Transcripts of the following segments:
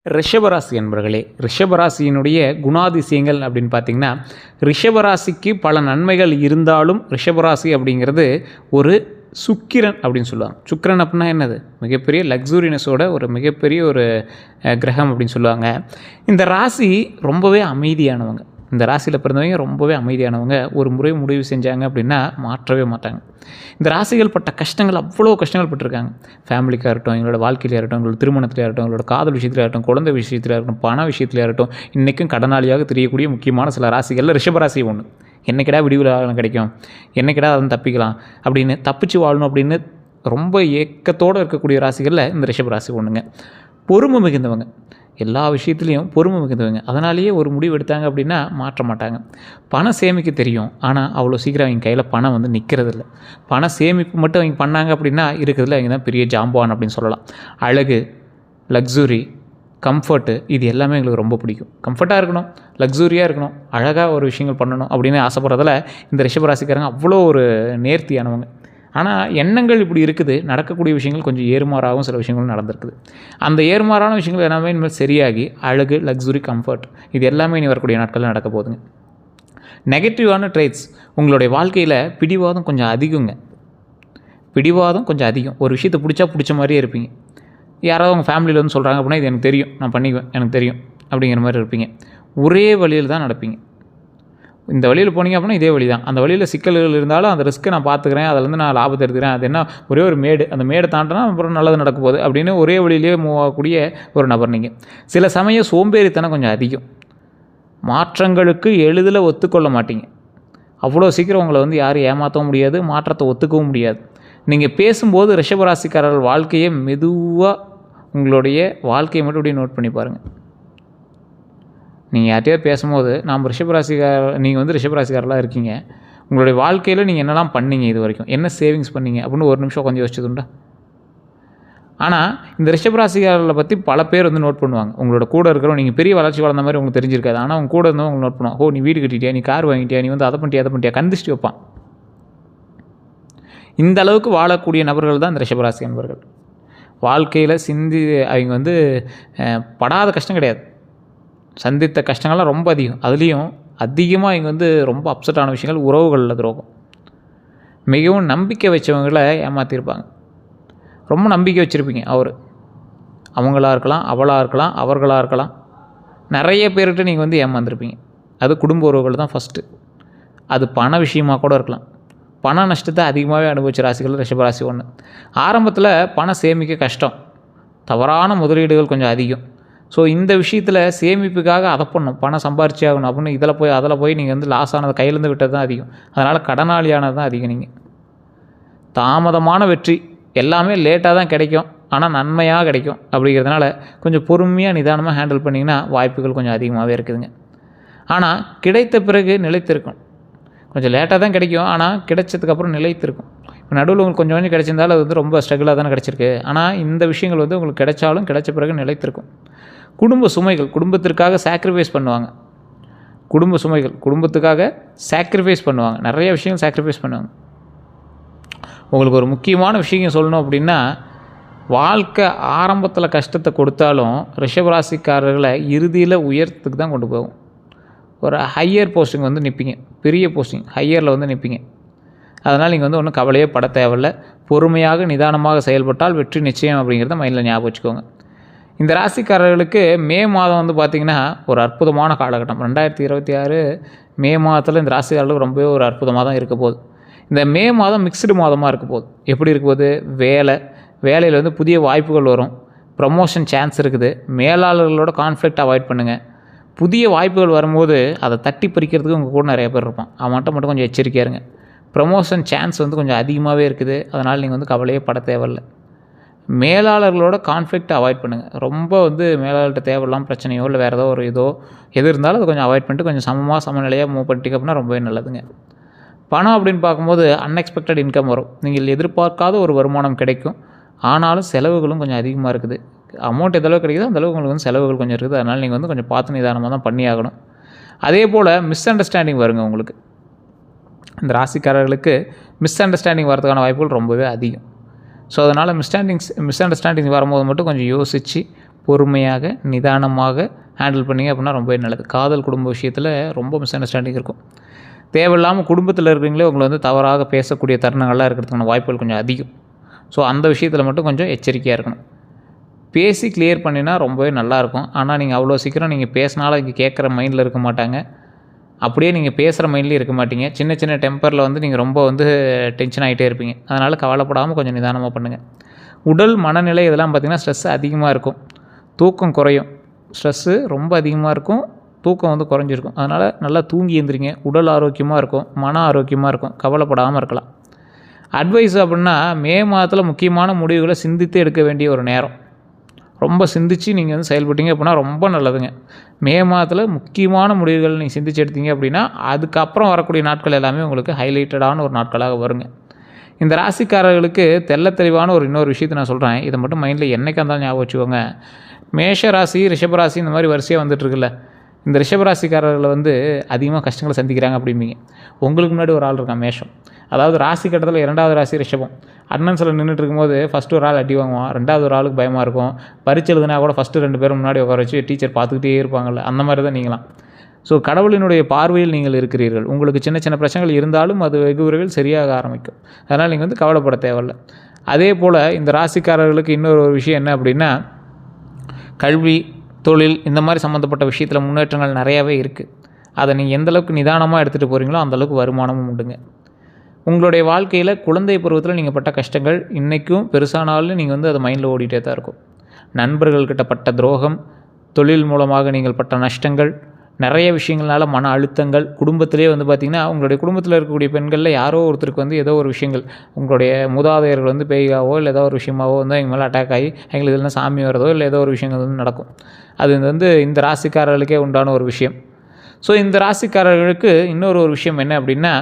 ரிஷபராசி அன்பர்களே, ரிஷபராசியினுடைய குணாதிசயங்கள் அப்படின்னு பார்த்தீங்கன்னா, ரிஷபராசிக்கு பல நன்மைகள் இருந்தாலும் ரிஷபராசி அப்படிங்கிறது ஒரு சுக்கிரன் அப்படின்னு சொல்லுவாங்க. சுக்கிரன் அப்படின்னா என்னது? மிகப்பெரிய லக்ஸூரினஸோட ஒரு மிகப்பெரிய ஒரு கிரகம் அப்படின்னு சொல்லுவாங்க. இந்த ராசி ரொம்பவே அமைதியானவங்க. இந்த ராசியில் பிறந்தவங்க ரொம்பவே அமைதியானவங்க. ஒரு முறை முடிவு செஞ்சாங்க அப்படின்னா மாற்றவே மாட்டாங்க. இந்த ராசிகள் பட்ட கஷ்டங்கள் அவ்வளோ கஷ்டங்கள் பட்டிருக்காங்க. ஃபேமிலிக்காக இருக்கட்டும், எங்களோட வாழ்க்கையிலே இருக்கட்டும், எங்களோட திருமணத்திலே இருக்கட்டும், எங்களோட காதல் விஷயத்தில் இருக்கட்டும், குழந்தை விஷயத்தில் இருக்கட்டும், பண விஷயத்தில் இருக்கட்டும், இன்றைக்கும் கடனாளியாக தெரியக்கூடிய முக்கியமான சில ராசிகளில் ரிஷபராசி ஒன்று. என்னைக்கிடா விடிவுகாலம் கிடைக்கும், என்னைக்கிடா அதை தப்பிக்கலாம் அப்படின்னு தப்பிச்சு வாழணும் அப்படின்னு ரொம்ப ஏக்கத்தோடு இருக்கக்கூடிய ராசிகளில் இந்த ரிஷபராசி ஒன்றுங்க. பொறுமை மிகுந்தவங்க, எல்லா விஷயத்துலேயும் பொறுமை மிகுந்தவங்க. அதனாலேயே ஒரு முடிவு எடுத்தாங்க அப்படின்னா மாற்ற மாட்டாங்க. பணம் சேமிக்க தெரியும், ஆனால் அவ்வளோ சீக்கிரம் அவங்க கையில் பணம் வந்து நிற்கிறதில்ல. பண சேமிப்பு மட்டும் அவங்க பண்ணாங்க அப்படின்னா இருக்கிறதுல அவங்க தான் பெரிய ஜாம்பவான் அப்படின்னு சொல்லலாம். அழகு, லக்ஸுரி, கம்ஃபர்ட்டு, இது எல்லாமே எங்களுக்கு ரொம்ப பிடிக்கும். கம்ஃபர்ட்டாக இருக்கணும், லக்ஸூரியாக இருக்கணும், அழகாக ஒரு விஷயங்கள் பண்ணணும் அப்படின்னு ஆசைப்படுறதில் இந்த ரிஷபராசிக்காரங்க அவ்வளோ ஒரு நேர்த்தியானவங்க. ஆனால் எண்ணங்கள் இப்படி இருக்குது, நடக்கக்கூடிய விஷயங்கள் கொஞ்சம் ஏறுமாறாகவும் சில விஷயங்களும் நடந்திருக்குது. அந்த ஏறுமாறான விஷயங்கள் எல்லாமே இனிமேல் சரியாகி அழகு, லக்ஸுரி, கம்ஃபர்ட் இது எல்லாமே இனி வரக்கூடிய நாட்களில் நடக்க போகுதுங்க. நெகட்டிவான ட்ரேட்ஸ், உங்களுடைய வாழ்க்கையில் பிடிவாதம் கொஞ்சம் அதிகங்க. பிடிவாதம் கொஞ்சம் அதிகம். ஒரு விஷயத்தை பிடிச்ச மாதிரியே இருப்பீங்க. யாராவது உங்கள் ஃபேமிலியில் வந்து சொல்கிறாங்க அப்படின்னா இது எனக்கு தெரியும், நான் பண்ணிக்குவேன், எனக்கு தெரியும் அப்படிங்கிற மாதிரி இருப்பீங்க. ஒரே வழியில் தான் நடப்பீங்க. இந்த வழியில் போனீங்க அப்படின்னா இதே வழி தான். அந்த வழியில் சிக்கல்கள் இருந்தாலும் அந்த ரிஸ்க்கை நான் பார்த்துக்கிறேன், அதிலேருந்து நான் லாபத்தை எடுத்துக்கிறேன். அது என்ன, ஒரே ஒரு மேடு, அந்த மேடை தாண்டினா அப்புறம் நல்லது நடக்க போகுது அப்படின்னு ஒரே வழியிலேயே மூவ் ஆகக்கூடிய ஒரு நபர் நீங்கள். சில சமயம் சோம்பேறித்தனம் கொஞ்சம் அதிகம். மாற்றங்களுக்கு எளிதில் ஒத்துக்கொள்ள மாட்டீங்க. அவ்வளோ சீக்கிரம் உங்களை வந்து யாரும் ஏமாற்றவும் முடியாது, மாற்றத்தை ஒத்துக்கவும் முடியாது. நீங்கள் பேசும்போது ரிஷபராசிக்காரர்கள் வாழ்க்கையை மெதுவாக உங்களுடைய வாழ்க்கையை மட்டும் இப்படி நோட் பண்ணி பாருங்கள். நீங்கள் யார்கிட்டயாவது பேசும்போது நாம் நீங்கள் வந்து ரிஷபராசிக்காரர்களாக இருக்கீங்க, உங்களுடைய வாழ்க்கையில் நீங்கள் என்னெல்லாம் பண்ணீங்க, இது வரைக்கும் என்ன சேவிங்ஸ் பண்ணீங்க அப்படின்னு ஒரு நிமிஷம் கொஞ்சம் யோசிச்சதுண்டா? ஆனால் இந்த ரிஷபராசிக்காரர்களை பற்றி பல பேர் வந்து நோட் பண்ணுவாங்க. உங்களோட கூட இருக்கிறோம், நீங்கள் பெரிய வளர்ச்சி வளர்ந்த மாதிரி உங்களுக்கு தெரிஞ்சிருக்காது. ஆனால் அவங்க கூட இருந்தவங்க உங்களுக்கு நோட் பண்ணுவாங்க. ஓ, நீ வீடு கட்டிட்டியா, நீ கார் வாங்கிட்டியா, நீ வந்து அதை பண்ணிட்டியா கந்திஷ்டி வைப்பான். இந்த அளவுக்கு வாழக்கூடிய நபர்கள் தான் இந்த ரிஷபராசி நபர்கள். வாழ்க்கையில் அவங்க வந்து படாத கஷ்டம் கிடையாது, சந்தித்த கஷ்டங்கள்லாம் ரொம்ப அதிகம். அதுலேயும் அதிகமாக இங்கே வந்து ரொம்ப அப்செட்டான விஷயங்கள் உறவுகளில் துரோகம். மிகவும் நம்பிக்கை வச்சவங்களை ஏமாற்றிருப்பாங்க. ரொம்ப நம்பிக்கை வச்சுருப்பீங்க. அவங்களாக இருக்கலாம், அவளாக இருக்கலாம், அவர்களாக இருக்கலாம். நிறைய பேர்கிட்ட நீங்கள் வந்து ஏமாந்துருப்பீங்க. அது குடும்ப உறவுகள் தான் ஃபஸ்ட்டு. அது பண விஷயமாக கூட இருக்கலாம். பண நஷ்டத்தை அதிகமாகவே அனுபவிச்ச ராசிகள் ரிஷபராசி ஒன்று. ஆரம்பத்தில் பணம் சேமிக்க கஷ்டம், தவறான முதலீடுகள் கொஞ்சம் அதிகம். ஸோ இந்த விஷயத்தில் சேமிப்புக்காக அதை பண்ணணும், பணம் சம்பாரிச்சே ஆகணும் அப்படின்னு அதில் போய் நீங்கள் வந்து லாஸ் ஆனது, கையிலேருந்து விட்டது தான் அதிகம். அதனால் கடனாளியானது தான் அதிகம். நீங்கள் தாமதமான வெற்றி, எல்லாமே லேட்டாக தான் கிடைக்கும், ஆனால் நன்மையாக கிடைக்கும். அப்படிங்கிறதுனால கொஞ்சம் பொறுமையாக நிதானமாக ஹேண்டில் பண்ணிங்கன்னா வாய்ப்புகள் கொஞ்சம் அதிகமாகவே இருக்குதுங்க. ஆனால் கிடைத்த பிறகு நிலைத்திருக்கும். கொஞ்சம் லேட்டாக தான் கிடைக்கும், ஆனால் கிடைச்சதுக்கப்புறம் நிலைத்திருக்கும். இப்போ நடுவில் உங்களுக்கு கொஞ்சம் கிடைச்சிருந்தாலும் அது வந்து ரொம்ப ஸ்ட்ரகிளாக தானே கிடச்சிருக்கு. ஆனால் இந்த விஷயங்கள் வந்து உங்களுக்கு கிடைச்சாலும் கிடைச்ச பிறகு நிலைத்திருக்கும். குடும்ப சுமைகள், குடும்பத்திற்காக சாக்ரிஃபைஸ் பண்ணுவாங்க. குடும்ப சுமைகள், குடும்பத்துக்காக சாக்ரிஃபைஸ் பண்ணுவாங்க. நிறைய விஷயங்கள் சாக்ரிஃபைஸ் பண்ணுவாங்க. உங்களுக்கு ஒரு முக்கியமான விஷயம் சொல்லணும் அப்படின்னா, வாழ்க்கை ஆரம்பத்தில் கஷ்டத்தை கொடுத்தாலும் ரிஷபராசிக்காரர்களை இறுதியில் உயரத்துக்கு தான் கொண்டு போகும். ஒரு ஹையர் போஸ்டிங் வந்து நிற்பீங்க, பெரிய போஸ்டிங் ஹையரில் வந்து நிற்பீங்க. அதனால் நீங்கள் வந்து ஒன்றும் கவலையே பட தேவையில்லை. பொறுமையாக நிதானமாக செயல்பட்டால் வெற்றி நிச்சயம் அப்படிங்கிறத மைண்டில் ஞாபகம் வச்சுக்கோங்க. இந்த ராசிக்காரர்களுக்கு மே மாதம் வந்து பார்த்திங்கன்னா ஒரு அற்புதமான காலகட்டம். 2026 மே மாதத்தில் இந்த ராசிக்காரர்களுக்கு ரொம்பவே ஒரு அற்புதமாக தான் இருக்க போகுது. இந்த மே மாதம் மிக்ஸ்டு மாதமாக இருக்க போகுது. எப்படி இருக்க போகுது? வேலையில் வந்து புதிய வாய்ப்புகள் வரும், ப்ரமோஷன் சான்ஸ் இருக்குது. மேலாளர்களோட கான்ஃப்ளிக்ட் அவாய்ட் பண்ணுங்கள். புதிய வாய்ப்புகள் வரும்போது அதை தட்டி பறிக்கிறதுக்கு உங்கள் கூட நிறைய பேர் இருப்பான். அவன்கிட்ட மட்டும் கொஞ்சம் எச்சரிக்கையாக இருங்க. ப்ரமோஷன் சான்ஸ் வந்து கொஞ்சம் அதிகமாகவே இருக்குது. அதனால் நீங்கள் வந்து கவலையே பட தேவையில்லை. மேலாளர்களோட கான்ஃப்ளிக்ட் அவாய்ட் பண்ணுங்கள். ரொம்ப வந்து மேலாளர்கிட்ட தேவையில்லாமல் பிரச்சனையோ இல்லை வேறு ஏதோ எது இருந்தாலும் அதை கொஞ்சம் அவாய்ட் பண்ணிட்டு கொஞ்சம் சமநிலையாக மூவ் பண்ணிட்டு அப்படின்னா ரொம்பவே நல்லதுங்க. பணம் அப்படின்னு பார்க்கும்போது அன்எக்ஸ்பெக்டட் இன்கம் வரும். நீங்கள் எதிர்பார்க்காத ஒரு வருமானம் கிடைக்கும். ஆனாலும் செலவுகளும் கொஞ்சம் அதிகமாக இருக்குது. அமௌண்ட் எந்தளவுக்கு கிடைக்குதோ அந்தளவுக்கு உங்களுக்கு வந்து செலவுகள் கொஞ்சம் இருக்குது. அதனால் நீங்கள் வந்து கொஞ்சம் பார்த்து நிதானமாக தான் பண்ணி ஆகணும். அதே போல் மிஸ் அண்டர்ஸ்டாண்டிங் வருங்க உங்களுக்கு. இந்த ராசிக்காரர்களுக்கு மிஸ் அண்டர்ஸ்டாண்டிங் வரதுக்கான வாய்ப்புகள் ரொம்பவே அதிகம். ஸோ அதனால் மிஸ் அண்டர்ஸ்டாண்டிங் வரும்போது மட்டும் கொஞ்சம் யோசித்து பொறுமையாக நிதானமாக ஹேண்டில் பண்ணிங்க அப்படின்னா ரொம்பவே நல்லது. காதல் குடும்ப விஷயத்தில் ரொம்ப மிஸ் அண்டர்ஸ்டாண்டிங் இருக்கும். தேவையில்லாமல் குடும்பத்தில் இருக்கிறவங்களே உங்களை வந்து தவறாக பேசக்கூடிய தருணங்கள்லாம் இருக்கிறதுக்கான வாய்ப்புகள் கொஞ்சம் அதிகம். ஸோ அந்த விஷயத்தில் மட்டும் கொஞ்சம் எச்சரிக்கையாக இருக்கணும். பேசி கிளியர் பண்ணினா ரொம்பவே நல்லாயிருக்கும். ஆனால் நீங்கள் அவ்வளோ சீக்கிரம் நீங்கள் பேசினாலும் இங்கே கேட்குற மைண்டில் இருக்க மாட்டாங்க. அப்படியே நீங்கள் பேசுகிற மைண்ட்லேயும் இருக்க மாட்டீங்க. சின்ன சின்ன டெம்பரில் வந்து நீங்கள் ரொம்ப வந்து டென்ஷன் ஆகிட்டே இருப்பீங்க. அதனால் கவலைப்படாமல் கொஞ்சம் நிதானமாக பண்ணுங்கள். உடல் மனநிலை இதெல்லாம் பார்த்திங்கன்னா ஸ்ட்ரெஸ் அதிகமாக இருக்கும். தூக்கம் குறையும். ஸ்ட்ரெஸ்ஸு ரொம்ப அதிகமாக இருக்கும். தூக்கம் வந்து குறைஞ்சிருக்கும். அதனால் நல்லா தூங்கி எழுந்திரிங்க. உடல் ஆரோக்கியமாக இருக்கும். மன ஆரோக்கியமாக இருக்கும். கவலைப்படாமல் இருக்கலாம். அட்வைஸ் அப்படின்னா மே மாதத்தில் முக்கியமான முடிவுகளை சிந்தித்து எடுக்க வேண்டிய ஒரு நேரம். ரொம்ப சிந்தித்து நீங்கள் வந்து செயல்பட்டீங்க அப்படின்னா ரொம்ப நல்லதுங்க. மே மாதத்தில் முக்கியமான முடிவுகள் நீங்கள் சிந்தித்து எடுத்தீங்க அப்படின்னா அதுக்கப்புறம் வரக்கூடிய நாட்கள் எல்லாமே உங்களுக்கு ஹைலைட்டடான ஒரு நாட்களாக வருங்க. இந்த ராசிக்காரர்களுக்கு தெளிவான இன்னொரு விஷயத்தை நான் சொல்கிறேன். இதை மட்டும் மைண்டில் என்றைக்கா இருந்தாலும் ஞாபகம் வச்சுக்கோங்க. மேஷ ராசி, ரிஷபராசி இந்த மாதிரி வரிசையாக வந்துட்டுருக்குல்ல, இந்த ரிஷபராசிக்காரர்களை வந்து அதிகமாக கஷ்டங்களை சந்திக்கிறாங்க அப்படிம்பீங்க. உங்களுக்கு முன்னாடி ஒரு ஆள் இருக்கான் மேஷம். அதாவது ராசி கட்டத்தில் 2வது ராசி ரிஷபம். அண்ணன் சில நின்றுட்டு இருக்கும்போது ஃபஸ்ட்டு ஒரு ஆள் அடி வாங்குவான், 2வது ஒரு ஆளுக்கு பயமாக இருக்கும். பரீட்சை எழுதுனா கூட ஃபஸ்ட்டு 2 பேரும் முன்னாடி உட்கார வச்சு டீச்சர் பார்த்துக்கிட்டே இருப்பாங்கள்ல, அந்த மாதிரி தான் நீங்களாம். ஸோ கடவுளினுடைய பார்வையில் நீங்கள் இருக்கிறீர்கள். உங்களுக்கு சின்ன சின்ன பிரச்சனைகள் இருந்தாலும் அது வெகு விரைவில் சரியாக ஆரம்பிக்கும். அதனால் நீங்கள் வந்து கவலைப்பட தேவையில்லை. அதே போல் இந்த ராசிக்காரர்களுக்கு இன்னொரு விஷயம் என்ன அப்படின்னா, கல்வி, தொழில் இந்த மாதிரி சம்மந்தப்பட்ட விஷயத்தில் முன்னேற்றங்கள் நிறையாவே இருக்குது. அதை நீங்கள் எந்தளவுக்கு நிதானமாக எடுத்துகிட்டு போகிறீங்களோ அந்தளவுக்கு வருமானமும் உண்டுங்க. உங்களுடைய வாழ்க்கையில் குழந்தை பருவத்தில் நீங்கள் பட்ட கஷ்டங்கள் இன்றைக்கும் பெருசானாலும் நீங்கள் வந்து அது மைண்டில் ஓடிட்டே தான் இருக்கும். நண்பர்கள்கிட்ட பட்ட துரோகம், தொழில் மூலமாக நீங்கள் பட்ட நஷ்டங்கள், நிறைய விஷயங்கள்னால மன அழுத்தங்கள், குடும்பத்திலே வந்து பார்த்திங்கன்னா உங்களுடைய குடும்பத்தில் இருக்கக்கூடிய பெண்களில் யாரோ ஒருத்தருக்கு வந்து ஏதோ ஒரு விஷயங்கள், உங்களுடைய மூதாதையர்கள் வந்து பேயாவோ இல்லை ஏதோ ஒரு விஷயமாவோ வந்து எங்கள் மேலே அட்டாக் ஆகி எங்களுக்கு இதெல்லாம் சாமி வரதோ இல்லை ஏதோ ஒரு விஷயங்கள் வந்து நடக்கும். அது வந்து இந்த ராசிக்காரர்களுக்கே உண்டான ஒரு விஷயம். ஸோ இந்த ராசிக்காரர்களுக்கு இன்னொரு விஷயம் என்ன அப்படின்னா,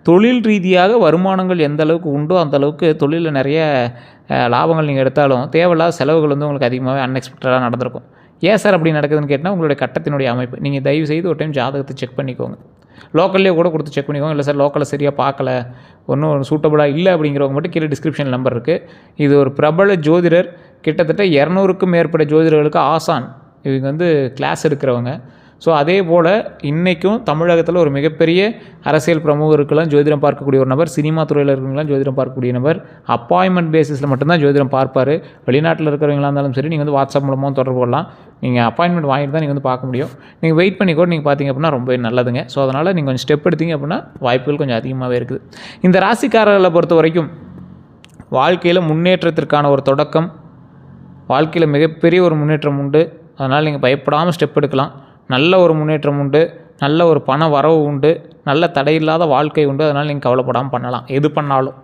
தொழில் ரீதியாக வருமானங்கள் எந்த அளவுக்கு உண்டோ அந்தளவுக்கு தொழிலில் நிறைய லாபங்கள் நீங்கள் எடுத்தாலும் தேவையில்லாத செலவுகள் வந்து உங்களுக்கு அதிகமாகவே அன்எக்ஸ்பெக்டடாக நடந்திருக்கும். ஏன் சார் அப்படி நடக்குதுன்னு கேட்டால் உங்களுடைய கட்டத்தினுடைய அமைப்பு. நீங்கள் தயவு செய்து ஒரு டைம் ஜாதகத்தை செக் பண்ணிக்கோங்க. லோக்கல்லே கூட கொடுத்து செக் பண்ணிக்கோங்க. இல்லை சார் லோக்கலில் சரியாக பார்க்கல, ஒன்றும் சூட்டபுளாக இல்லை அப்படிங்கிறவங்க மட்டும் கீழே டிஸ்கிரிப்ஷன் நம்பர் இருக்குது. இது ஒரு பிரபல ஜோதிடர், கிட்டத்தட்ட 200க்கும் மேற்பட்ட ஜோதிடர்களுக்கு ஆசான். இவங்க வந்து கிளாஸ் எடுக்கிறவங்க. ஸோ அதே போல் இன்றைக்கும் தமிழகத்தில் ஒரு மிகப்பெரிய அரசியல் பிரமுகருக்கெல்லாம் ஜோதிடம் பார்க்கக்கூடிய ஒரு நபர், சினிமா துறையில் இருக்கிறவங்களாம் ஜோதிடம் பார்க்கக்கூடிய நபர். அப்பாயின்மெண்ட் பேசிஸில் மட்டும்தான் ஜோதிடம் பார்ப்பார். வெளிநாட்டில் இருக்கிறவங்களா இருந்தாலும் சரி, நீங்கள் வந்து வாட்ஸ்அப் மூலமாக தொடர்பு கொள்ளலாம். நீங்கள் அப்பாயின்மெண்ட் வாங்கிட்டு தான் நீங்கள் வந்து பார்க்க முடியும். நீங்கள் வெயிட் பண்ணி கூட நீங்கள் பார்த்தீங்க அப்படின்னா ரொம்ப நல்லதுங்க. ஸோ அதனால் நீங்கள் கொஞ்சம் ஸ்டெப் எடுத்தீங்க அப்படின்னா வாய்ப்புகள் கொஞ்சம் அதிகமாகவே இருக்குது. இந்த ராசிக்காரர்களை பொறுத்த வரைக்கும் வாழ்க்கையில் முன்னேற்றத்திற்கான ஒரு தொடக்கம், வாழ்க்கையில் மிகப்பெரிய ஒரு முன்னேற்றம் உண்டு. அதனால் நீங்கள் பயப்படாமல் ஸ்டெப் எடுக்கலாம். நல்ல ஒரு முன்னேற்றம் உண்டு, நல்ல ஒரு பண வரவு உண்டு, நல்ல தடையில்லாத வாழ்க்கை உண்டு. அதனால் நீங்கள் கவலைப்படாமல் பண்ணலாம் எது பண்ணாலும்.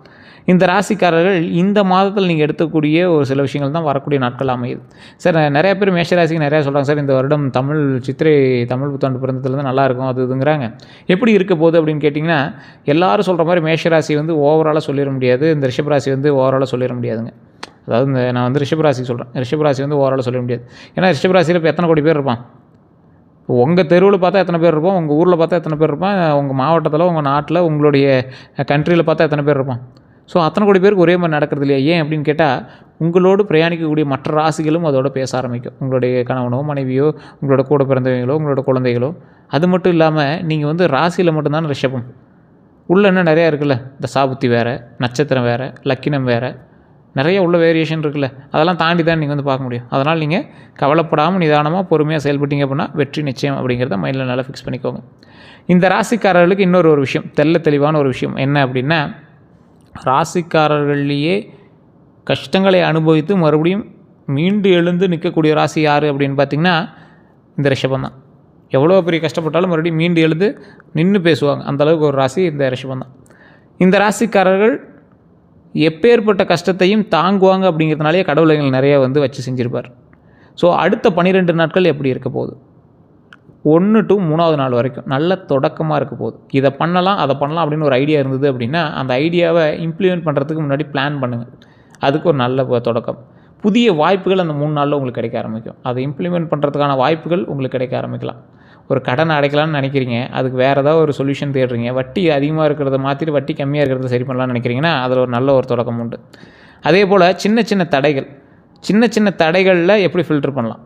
இந்த ராசிக்காரர்கள் இந்த மாதத்தில் நீங்கள் எடுக்கக்கூடிய ஒரு சில விஷயங்கள் தான் வரக்கூடிய நாட்கள் அமையுது. சார் நிறைய பேர் மேஷராசிக்கு நிறையா சொல்கிறாங்க, சார் இந்த வருடம் சித்திரை தமிழ் புத்தாண்டு பிறந்ததுலேருந்து நல்லாயிருக்கும் அது இதுங்கிறாங்க. எப்படி இருக்க போகுது அப்படின்னு கேட்டிங்கன்னா, எல்லோரும் சொல்கிற மாதிரி மேஷராசி வந்து ஓவராலாக சொல்லிட முடியாது, இந்த ரிஷபராசி வந்து ஓவராலாக சொல்லிட முடியாதுங்க. அதாவது நான் வந்து ரிஷபராசிக்கு சொல்கிறேன், ரிஷபராசி வந்து ஓவராலாக சொல்ல முடியாது. ஏன்னா ரிஷபராசியில் இப்போ எத்தனை கோடி பேர் இருப்பான்? உங்கள் தெருவில் பார்த்தா எத்தனை பேர் இருப்போம், உங்கள் ஊரில் பார்த்தா எத்தனை பேர் இருப்பான், உங்கள் மாவட்டத்தில், உங்கள் நாட்டில், உங்களுடைய கண்ட்ரியில் பார்த்தா எத்தனை பேர் இருப்பான்? ஸோ அத்தனை கோடி பேருக்கு ஒரே மாதிரி நடக்கிறது இல்லையா? ஏன் அப்படின்னு கேட்டால், உங்களோடு பிரயாணிக்கக்கூடிய மற்ற ராசிகளும் அதோட பேச ஆரம்பிக்கும். உங்களுடைய கணவனோ மனைவியோ, உங்களோட கூட பிறந்தவங்களோ, உங்களோட குழந்தைகளோ. அது மட்டும் இல்லாமல் நீங்கள் வந்து ராசியில் மட்டும்தான் ரிஷபம். உள்ளே என்ன நிறையா இருக்குல்ல, இந்த சாபுத்தி வேறு, நட்சத்திரம் வேறு, லக்கினம் வேறு, நிறைய உள்ள வேரியேஷன் இருக்குல்ல, அதெல்லாம் தாண்டி தான் நீங்கள் வந்து பார்க்க முடியும். அதனால் நீங்கள் கவலைப்படாமல் நிதானமாக பொறுமையாக செயல்பட்டீங்க அப்படின்னா வெற்றி நிச்சயம் அப்படிங்கிறத மைண்டில் நல்லா ஃபிக்ஸ் பண்ணிக்கோங்க. இந்த ராசிக்காரர்களுக்கு இன்னொரு விஷயம், தெளிவான ஒரு விஷயம் என்ன அப்படின்னா, ராசிக்காரர்கள்லேயே கஷ்டங்களை அனுபவித்து மறுபடியும் மீண்டு எழுந்து நிற்கக்கூடிய ராசி யார் அப்படின்னு பார்த்திங்கன்னா இந்த ரிஷபம் தான். எவ்வளோ பெரிய கஷ்டப்பட்டாலும் மறுபடியும் மீண்டு எழுந்து நின்று பேசுவாங்க. அந்தளவுக்கு ஒரு ராசி இந்த ரிஷபம் தான். இந்த ராசிக்காரர்கள் எப்பேற்பட்ட கஷ்டத்தையும் தாங்குவாங்க அப்படிங்கிறதுனாலே கடவுள் எங்களுக்கு நிறையா வந்து வச்சு செஞ்சுருப்பார். ஸோ அடுத்த 12 நாட்கள் எப்படி இருக்க போகுது, 1 to 3வது நாள் வரைக்கும் நல்ல தொடக்கமாக இருக்க போகுது. இதை பண்ணலாம் அதை பண்ணலாம் அப்படின்னு ஒரு ஐடியா இருந்தது அப்படின்னா அந்த ஐடியாவை இம்ப்ளிமெண்ட் பண்ணுறதுக்கு முன்னாடி பிளான் பண்ணுங்கள். அதுக்கு ஒரு நல்ல தொடக்கம். புதிய வாய்ப்புகள் அந்த 3 நாளில் உங்களுக்கு கிடைக்க ஆரம்பிக்கும். அதை இம்ப்ளிமெண்ட் பண்ணுறதுக்கான வாய்ப்புகள் உங்களுக்கு கிடைக்க ஆரம்பிக்கலாம். ஒரு கடனை அடைக்கலாம்னு நினைக்கிறீங்க, அதுக்கு வேறு ஏதாவது ஒரு சொல்யூஷன் தேடுறீங்க, வட்டி அதிகமாக இருக்கிறத மாற்றிட்டு வட்டி கம்மியாக இருக்கிறத சரி பண்ணலாம்னு நினைக்கிறீங்கன்னா அதில் ஒரு நல்ல ஒரு தொடக்கம் உண்டு. அதே போல் சின்ன சின்ன தடைகளில் எப்படி ஃபில்டர் பண்ணலாம்,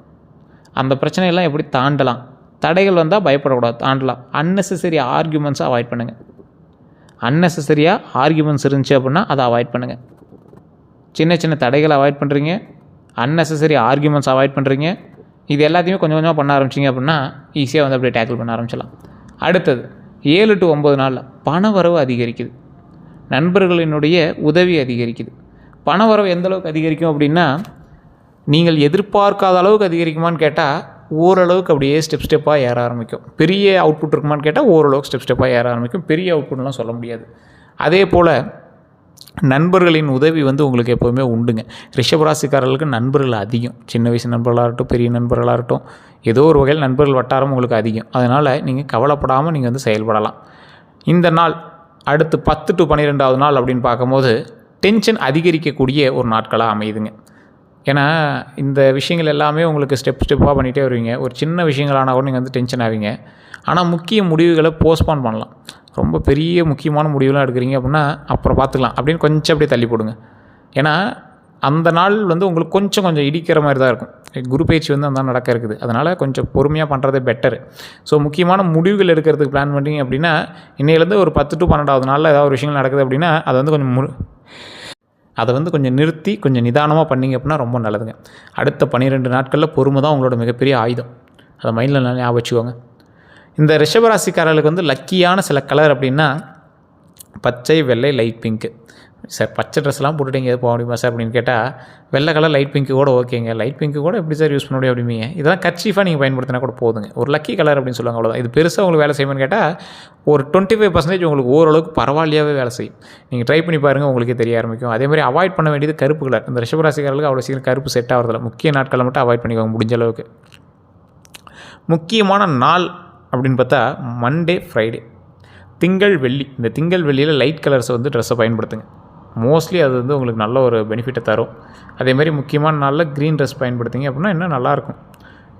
அந்த பிரச்சனையெல்லாம் எப்படி தாண்டலாம், தடைகள் வந்தால் பயப்படக்கூடாது, தாண்டலாம். அன்னெசரி ஆர்கியூமெண்ட்ஸை அவாய்ட் பண்ணுங்கள். அன்னெசரியாக ஆர்கியூமெண்ட்ஸ் இருந்துச்சு அப்படின்னா அதை அவாய்ட் பண்ணுங்கள். சின்ன சின்ன தடைகளை அவாய்ட் பண்ணுறீங்க, அன்னெசரி ஆர்கியூமெண்ட்ஸ் அவாய்ட் பண்ணுறீங்க. இது எல்லாத்தையுமே கொஞ்சம் கொஞ்சமாக பண்ண ஆரம்பிச்சிங்க அப்படின்னா ஈஸியாக வந்து அப்படியே டேக்கிள் பண்ண ஆரம்பிச்சிடலாம். அடுத்தது 7 to 9 நாளில் பண வரவு அதிகரிக்குது, நண்பர்களினுடைய உதவி அதிகரிக்குது. பண வரவு எந்த அளவுக்கு அதிகரிக்கும் அப்படின்னா, நீங்கள் எதிர்பார்க்காத அளவுக்கு அதிகரிக்குமான்னு கேட்டால் ஓரளவுக்கு அப்படியே ஸ்டெப்பாக ஏற ஆரம்பிக்கும். பெரிய அவுட்புட் இருக்குமான்னு கேட்டால் ஓரளவுக்கு ஸ்டெப்பாக ஏற ஆரம்பிக்கும். பெரிய அவுட்புட்லாம் சொல்ல முடியாது. அதே போல் நண்பர்களின் உதவி வந்து உங்களுக்கு எப்போதுமே உண்டுங்க. ரிஷபராசிக்காரர்களுக்கு நண்பர்கள் அதிகம். சின்ன வயசு நண்பர்களாக இருக்கட்டும், பெரிய நண்பர்களாக இருக்கட்டும், ஏதோ ஒரு வகையில் நண்பர்கள் வட்டாரம் உங்களுக்கு அதிகம். அதனால் நீங்கள் கவலைப்படாமல் நீங்கள் வந்து செயல்படலாம். இந்த நாள் அடுத்து 10 to 12வது நாள் அப்படின்னு பார்க்கும்போது டென்ஷன் அதிகரிக்கக்கூடிய ஒரு நாட்களாக அமையுதுங்க. ஏன்னா இந்த விஷயங்கள் எல்லாமே உங்களுக்கு ஸ்டெப்பாக பண்ணிகிட்டே வருவீங்க. ஒரு சின்ன விஷயங்களானால் கூட நீங்கள் வந்து டென்ஷன் ஆவீங்க. ஆனால் முக்கிய முடிவுகளை போஸ்ட்பான் பண்ணலாம். ரொம்ப பெரிய முக்கியமான முடிவுலாம் எடுக்கிறீங்க அப்படின்னா அப்புறம் பார்த்துக்கலாம் அப்படின்னு கொஞ்சம் அப்படியே தள்ளி போடுங்க. ஏன்னா அந்த நாள் வந்து உங்களுக்கு கொஞ்சம் இடிக்கிற மாதிரி தான் இருக்கும். குரு பயிற்சி வந்து அந்த நடக்க இருக்குது. அதனால் கொஞ்சம் பொறுமையாக பண்ணுறதே பெட்டரு. ஸோ முக்கியமான முடிவுகள் எடுக்கிறதுக்கு பிளான் பண்ணிங்க அப்படின்னா இன்னையிலேருந்து ஒரு 10 to 12வது நாளில் ஏதாவது ஒரு விஷயங்கள் நடக்குது அப்படின்னா அதை வந்து கொஞ்சம் நிறுத்தி கொஞ்சம் நிதானமாக பண்ணிங்க அப்படின்னா ரொம்ப நல்லதுங்க. அடுத்த 12 நாட்களில் பொறுமை தான் உங்களோட மிகப்பெரிய ஆயுதம். அதை மைண்டில் நல்லா ஞாபகம் வச்சுக்கோங்க. இந்த ரிஷபராசிக்காரர்களுக்கு வந்து லக்கியான சில கலர் அப்படின்னா பச்சை, வெள்ளை, லைட் பிங்க்கு. சார் பச்சை ட்ரெஸ்லாம் போட்டுட்டு எது போக முடியுமா சார் அப்படின்னு கேட்டால், வெள்ளை கலர் லைட் பிங்க்கு கூட ஓகேங்க, லைட் பிங்க்கு கூட எப்படி சார் யூஸ் பண்ண முடியும் அப்படிங்க. இதெல்லாம் கர்ச்சீஃபாக நீங்கள் பயன்படுத்தினா கூட போதுங்க. ஒரு லக்கி கலர் அப்படின்னு சொல்லுவாங்க, அவ்வளோதான். இது பெருசாக உங்களுக்கு வேலை செய்யுமான்னு கேட்டால் ஒரு 25% உங்களுக்கு ஓரளவுக்கு பரவாயில்லையாகவே வேலை செய்யும். நீங்கள் ட்ரை பண்ணி பாருங்கள், உங்களுக்கே தெரிய ஆரம்பிக்கும். அதே மாதிரி அவாய்ட் பண்ண வேண்டியது கருப்பு கலர். இந்த ரிஷபராசிக்காரர்களுக்கு அவ்வளோ சீக்கிரம் கருப்பு செட் ஆகிறதில்ல. முக்கிய நாட்களை மட்டும் அவாய்ட் பண்ணிக்கோங்க முடிஞ்ச அளவுக்கு. முக்கியமான நாள் அப்படின்னு பார்த்தா மண்டே, ஃப்ரைடே, திங்கள், வெள்ளி. இந்த திங்கள் வெள்ளியில் லைட் கலர்ஸை வந்து ட்ரெஸ்ஸை பயன்படுத்துங்க. மோஸ்ட்லி அது வந்து உங்களுக்கு நல்ல ஒரு பெனிஃபிட்டை தரும். அதேமாதிரி முக்கியமான நாளில் க்ரீன் ட்ரெஸ் பயன்படுத்திங்க அப்படின்னா இன்னும் நல்லாயிருக்கும்.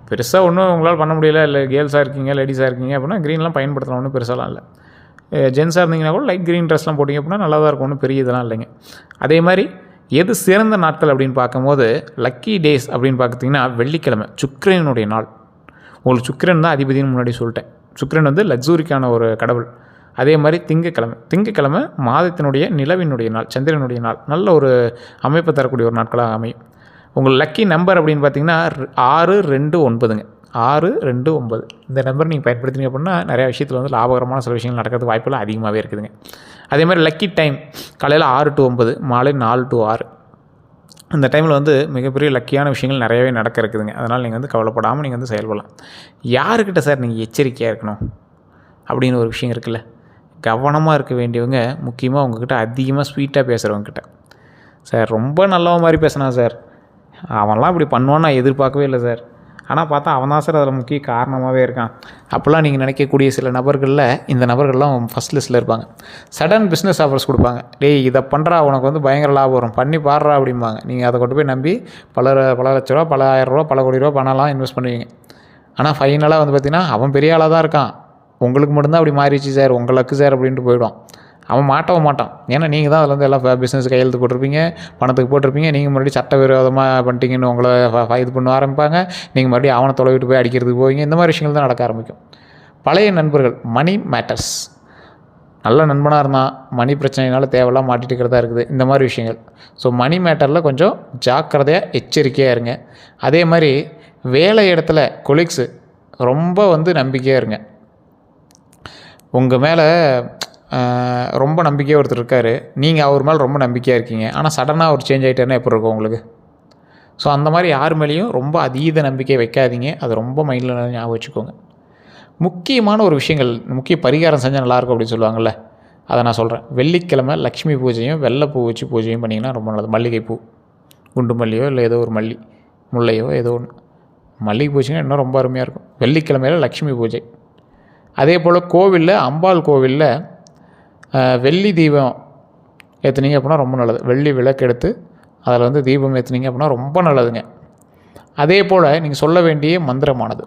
பெருசாக ஒன்றும் உங்களால் பண்ண முடியல, இல்லை கேர்ள்ஸாக இருக்கீங்க, லேடிஸாக இருக்கீங்க அப்படின்னா க்ரீன்லாம் பயன்படுத்தலாம், ஒன்றும் பெருசாலாம் இல்லை. ஜென்ஸாக இருந்தீங்கன்னா கூட லைட் க்ரீன் ட்ரெஸ்லாம் போட்டிங்க அப்படின்னா நல்லா தான் இருக்கும், ஒன்றும் பெரிய இதெல்லாம் இல்லைங்க. அதே மாதிரி எது சிறந்த நாட்கள் அப்படின்னு பார்க்கும்போது லக்கி டேஸ் அப்படின்னு பார்த்திங்கன்னா வெள்ளிக்கிழமை, சுக்கிரனுடைய நாள். உங்களுக்கு சுக்கிரன் தான் அதிபதினு முன்னாடி சொல்லிட்டேன். சுக்கிரன் வந்து லக்ஸூரிக்கான ஒரு கடவுள். அதே மாதிரி திங்கக்கிழமை மாதத்தினுடைய நிலவினுடைய நாள், சந்திரனுடைய நாள். நல்ல ஒரு அமைப்பை தரக்கூடிய ஒரு நாட்களாக அமையும். உங்கள் லக்கி நம்பர் அப்படின்னு பார்த்தீங்கன்னா 629ங்க. 629 இந்த நம்பர் நீங்கள் பயன்படுத்தினீங்க அப்படின்னா நிறையா விஷயத்தில் வந்து லாபகரமான சில விஷயங்கள் நடக்கிறதுக்கு வாய்ப்புகள் அதிகமாகவே இருக்குதுங்க. அதே மாதிரி லக்கி டைம் காலையில் 6 to 9, மாலை 4 to 6. இந்த டைமில் வந்து மிகப்பெரிய லக்கியான விஷயங்கள் நிறையவே நடக்க இருக்குதுங்க. அதனால் நீங்கள் வந்து கவலைப்படாமல் நீங்கள் வந்து செயல்படலாம். யாருக்கிட்ட சார் நீங்கள் எச்சரிக்கையாக இருக்கணும் அப்படின்னு ஒரு விஷயம் இருக்குல்ல, கவனமாக இருக்க வேண்டியவங்க முக்கியமாக உங்ககிட்ட அதிகமாக ஸ்வீட்டாக பேசுகிறவங்ககிட்ட. சார் ரொம்ப நல்லவன் மாதிரி பேசினான் சார், அவன்லாம் இப்படி பண்ணுவான்னு நான் எதிர்பார்க்கவே இல்லை சார், ஆனால் பார்த்தா அவன் தான் சார் அதில் முக்கிய காரணமாகவே இருக்கான். அப்போல்லாம் நீங்கள் நினைக்கக்கூடிய சில நபர்களில் இந்த நபர்கள்லாம் ஃபஸ்ட் லிஸ்ட்டில் இருப்பாங்க. சடன் பிஸ்னஸ் ஆஃபர்ஸ் கொடுப்பாங்க. டேய் இதை பண்ணுறா, உனக்கு வந்து பயங்கர லாபம் வரும், பண்ணி பாடுறா அப்படிம்பாங்க. நீங்கள் அதை கொண்டு போய் நம்பி பல லட்ச ரூபா, பல ஆயிரம் ரூபா, பல கோடி ரூபா பணம்லாம் இன்வெஸ்ட் பண்ணுவீங்க. ஆனால் ஃபைனலாக வந்து பார்த்திங்கன்னா அவன் பெரிய ஆளாக தான் இருக்கான், உங்களுக்கு மட்டும்தான் அப்படி மாறிடுச்சு சார், உங்களுக்கு சார் அப்படின்ட்டு போயிடும். அவன் மாட்டவும் மாட்டான். ஏன்னா நீங்கள் தான் அதில் வந்து எல்லாம் பிஸ்னஸ் கையெழுத்து போட்டிருப்பீங்க, பணத்துக்கு போட்டிருப்பீங்க. நீங்கள் மறுபடியும் சட்டவிரோதமாக பண்ணிட்டீங்கன்னு உங்களை இது பண்ண ஆரம்பிப்பாங்க. நீங்கள் மறுபடியும் அவனை தொலைவிட்டு போய் அடிக்கிறதுக்கு போவீங்க. இந்த மாதிரி விஷயங்கள் தான் நடக்க ஆரம்பிக்கும். பழைய நண்பர்கள், மணி மேட்டர்ஸ். நல்ல நண்பனாக இருந்தால் மணி பிரச்சனைனால தேவையெல்லாம் மாட்டிட்டு இருக்கிறதா இருக்குது, இந்த மாதிரி விஷயங்கள். ஸோ மணி மேட்டரில் கொஞ்சம் ஜாக்கிரதையாக எச்சரிக்கையாக இருங்க. அதே மாதிரி வேலை இடத்துல கொலீக்ஸு ரொம்ப வந்து நம்பிக்கையாக இருங்க. உங்கள் மேலே ரொம்ப நம்பிக்கையாக ஒருத்தர் இருக்கார், நீங்கள் அவர் மேலே ரொம்ப நம்பிக்கையாக இருக்கீங்க, ஆனால் சடனாக அவர் சேஞ்ச் ஆகிட்டேன்னா எப்படி இருக்கும் உங்களுக்கு? ஸோ அந்த மாதிரி யார் மேலேயும் ரொம்ப அதீத நம்பிக்கை வைக்காதீங்க. அது ரொம்ப மைண்டில் ஞாபகம் வச்சுக்கோங்க. முக்கியமான ஒரு விஷயங்கள், முக்கிய பரிகாரம் செஞ்சால் நல்லாயிருக்கும் அப்படின்னு சொல்லுவாங்கள்ல, அதை நான் சொல்கிறேன். வெள்ளிக்கிழமை லக்ஷ்மி பூஜையும் வெள்ளைப்பூ வச்சு பூஜையும் பண்ணிங்கன்னா ரொம்ப நல்லது. மல்லிகைப்பூ, குண்டு மல்லியோ இல்லை ஏதோ ஒரு மல்லி, முல்லையோ ஏதோ ஒன்று, மல்லிகை பூஜைங்க இன்னும் ரொம்ப அருமையாக இருக்கும். வெள்ளிக்கிழமையில் லக்ஷ்மி பூஜை. அதே போல் கோவிலில், அம்பாள் கோவிலில் வெள்ளி தீபம் ஏற்றுனீங்க அப்படின்னா ரொம்ப நல்லது. வெள்ளி விளக்கு எடுத்து அதில் வந்து தீபம் ஏற்றுனீங்க அப்படின்னா ரொம்ப நல்லதுங்க. அதே போல் நீங்கள் சொல்ல வேண்டிய மந்திரமானது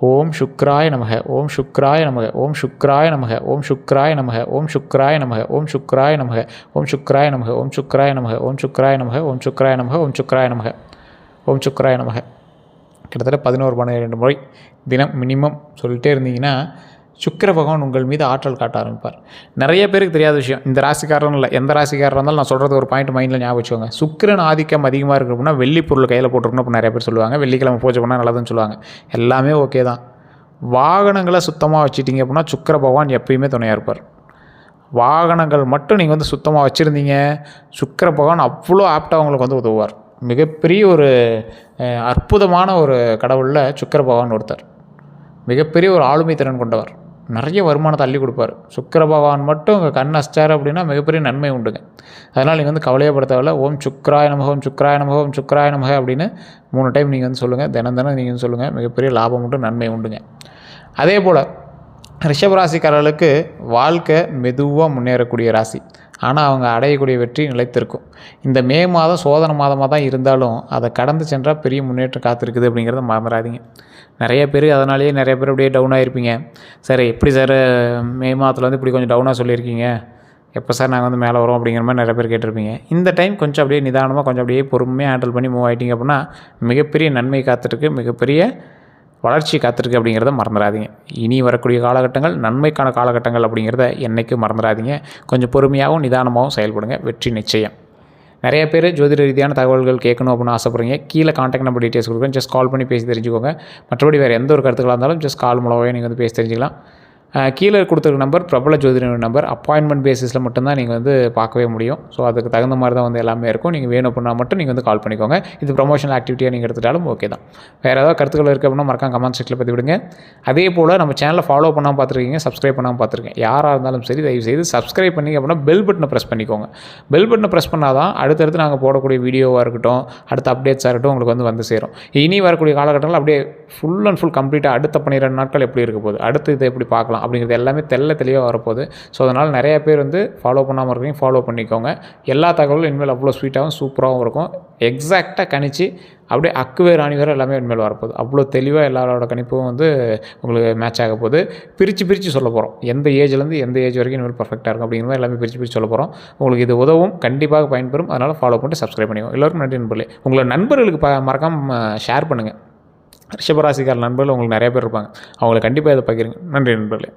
ஓம் சுக்ராய நமக, ஓம் சுக்ராய நமக, ஓம் சுக்ராய நமக, ஓம் சுக்ராய நமக, ஓம் சுக்ராய நமக, ஓம் சுக்ராய நமக, ஓம் சுக்ராய நமக, ஓம் சுக்ராய நமக, ஓம் சுக்ராய நமக, ஓம் சுக்ராய நமக, ஓம் சுக்ராய நமக, ஓம் சுக்ராய நமக. கிட்டத்தட்ட 11-12 முறை தினம் மினிமம் சொல்லிட்டே இருந்தீங்கன்னா சுக்கிர பகவான் உங்கள் மீது ஆற்றல் காட்ட ஆரம்பிப்பார். நிறைய பேருக்கு தெரியாத விஷயம், இந்த ராசிக்காரன் இல்லை, எந்த ராசிக்காரராக இருந்தாலும் நான் சொல்கிறது ஒரு பாயிண்ட் மைண்டில் ஞாபகம் வச்சுக்கோங்க. சுக்கிரன் ஆதிக்கம் அதிகமாக இருக்குது அப்படின்னா வெள்ளி பொருள் கையில் போட்டுருக்கணும் அப்படின்னு நிறைய பேர் சொல்லுவாங்க. வெள்ளிக்கிழமை பூஜை பண்ணால் நல்லதுன்னு சொல்லுவாங்க. எல்லாமே ஓகே தான். வாகனங்களை சுத்தமாக வச்சுட்டிங்க அப்படின்னா சுக்கிர பகவான் எப்பயுமே துணையாக இருப்பார். வாகனங்கள் மட்டும் நீங்கள் வந்து சுத்தமாக வச்சுருந்தீங்க, சுக்கிர பகவான் அவ்வளோ ஆப்டாக உங்களுக்கு வந்து உதவுவார். மிகப்பெரிய ஒரு அற்புதமான ஒரு கடவுளில் சுக்கிர பகவான் ஒருத்தர். மிகப்பெரிய ஒரு ஆளுமை திறன் கொண்டவர். நிறைய வருமானத்தை அள்ளி கொடுப்பார். சுக்கிர பகவான் மட்டும் உங்கள் கண் அஸ்டார் அப்படின்னா மிகப்பெரிய நன்மை உண்டுங்க. அதனால் நீங்கள் வந்து கவலையப்படுத்தவில்லை. ஓம் சுக்ராய நமக, ஓம் சுக்ராய நமக, ஓம் சுக்ராய நமக அப்படின்னு 3 டைம் நீங்கள் வந்து சொல்லுங்கள். தினம் நீங்கள் வந்து சொல்லுங்கள். மிகப்பெரிய லாபம் உண்டு, நன்மை உண்டுங்க. அதே போல் ரிஷபராசிக்காரர்களுக்கு வாழ்க்கை மெதுவாக முன்னேறக்கூடிய ராசி. ஆனால் அவங்க அடையக்கூடிய வெற்றி நிலைத்திருக்கும். இந்த மே மாதம் சோதனை மாதமாக தான் இருந்தாலும் அதை கடந்து சென்றால் பெரிய முன்னேற்றம் காத்திருக்குது அப்படிங்கிறத மறந்துடாதீங்க. நிறைய பேர் அதனாலேயே நிறைய பேர் அப்படியே டவுனாக இருப்பீங்க. சார் எப்படி சார் மே மாதத்தில் வந்து இப்படி கொஞ்சம் டவுனாக சொல்லியிருக்கீங்க, எப்போ சார் நாங்கள் வந்து மேலே வரோம் அப்படிங்கிற மாதிரி நிறைய பேர் கேட்டிருப்பீங்க. இந்த டைம் கொஞ்சம் அப்படியே நிதானமாக கொஞ்சம் அப்படியே பொறுமையாக ஹேண்டில் பண்ணி மூவ் ஆகிட்டிங்க அப்படின்னா மிகப்பெரிய நன்மை காத்திருக்கு, மிகப்பெரிய வளர்ச்சி காத்திருக்கு அப்படிங்கிறத மறந்துடாதீங்க. இனி வரக்கூடிய காலகட்டங்கள் நன்மைக்கான காலகட்டங்கள் அப்படிங்கிறத என்றைக்கும் மறந்துடாதீங்க. கொஞ்சம் பொறுமையாகவும் நிதானமாகவும் செயல்படுங்க. வெற்றி நிச்சயம். நிறைய பேர் ஜோதிட ரீதியான தகவல்கள் கேட்கணும் அப்படின்னு ஆசைப்படுறீங்க. கீழே கான்டாக்ட் நம்பர் டீட்டெயில்ஸ் கொடுக்குறேன். ஜஸ்ட் கால் பண்ணி பேசி தெரிஞ்சுக்கோங்க. மற்றபடி வேறு எந்த ஒரு கருத்துக்களாக இருந்தாலும் ஜஸ்ட் கால் மூலமாகவே நீங்கள் வந்து பேசி தெரிஞ்சுக்கலாம். கீழே கொடுத்துருக்க நம்பர் பிரபல ஜோதிட நம்பர். அப்பாயின்மெண்ட் பேசிஸில் மட்டும்தான் நீங்கள் வந்து பார்க்கவே முடியும். ஸோ அதுக்கு தகுந்த மாதிரி தான் வந்து எல்லாமே இருக்கும். நீங்கள் வேணும் அப்படின்னா மட்டும் நீங்கள் வந்து கால் பண்ணிக்கோங்க. இது ப்ரொமோஷனல் ஆக்டிவிட்டியாக நீங்கள் எடுத்துட்டாலும் ஓகே தான். வேறு ஏதாவது கருத்துக்கள் இருக்குது அப்படின்னா மறக்காம கமெண்ட் செக்ஷனில் பற்றி விடுங்க. அதே போல் நம்ம சேனலை ஃபாலோ பண்ணாமல் பார்த்துருக்கீங்க, சப்ஸ்கிரைப் பண்ணாமல் பார்த்துருக்கேன். யாராக இருந்தாலும் சரி தயவுசெய்து சப்ஸ்கிரைப் பண்ணி அப்படின்னா பெல் பட்டனை ப்ரெஸ் பண்ணிக்கோங்க. பெல் பட்டனை ப்ரெஸ் பண்ணால் தான் அடுத்தடுத்து நாங்கள் போடக்கூடிய வீடியோவாக இருக்கட்டும், அடுத்த அப்டேட்ஸாக இருக்கட்டும் உங்களுக்கு வந்து சேரும். இனி வரக்கூடிய காலகட்டங்கள் அப்படியே ஃபுல் அண்ட் ஃபுல் கம்ப்ளீட்டாக அடுத்த 12 நாட்கள் எப்படி இருக்க போகுது, அடுத்து இதை எப்படி பார்க்கலாம் அப்படிங்கிறது எல்லாமே தெளிவாக வரப்போகுது. ஸோ அதனால் நிறைய பேர் வந்து ஃபாலோ பண்ணாமல் இருக்கீங்க, ஃபாலோ பண்ணிக்கோங்க. எல்லா தகவலும் இனிமேல் அவ்வளோ ஸ்வீட்டாகவும் சூப்பராகவும் இருக்கும். எக்ஸாக்டாக கணிச்சு அப்படியே அக்குவேர் ஆணிவேர் எல்லாமே இனிமேல் வரப்போகுது. அவ்வளோ தெளிவாக எல்லாரோட கணிப்பும் வந்து உங்களுக்கு மேட்ச் ஆக போகுது. பிரித்து சொல்ல போகிறோம். எந்த ஏஜ்லேருந்து எந்த ஏஜ் வரைக்கும் இனிமேல் பர்ஃபெக்டாக இருக்கும் அப்படிங்கிற மாதிரி எல்லாமே பிரித்து சொல்ல போகிறோம். உங்களுக்கு இது உதவும், கண்டிப்பாக பயன்பெறும். அதனால் ஃபாலோ பண்ணிட்டு சப்ஸ்கிரைப் பண்ணிக்கோங்க. எல்லோருக்கும் நன்றி நண்பர்களே. உங்களை நண்பர்களுக்கு மறக்காமல் ஷேர் பண்ணுங்கள். ரிஷபராசிக்கார நண்பர்கள் உங்களுக்கு நிறைய பேர் இருப்பாங்க. அவங்களை கண்டிப்பாக இதை பகிருங்க. நன்றி நண்பர்களே.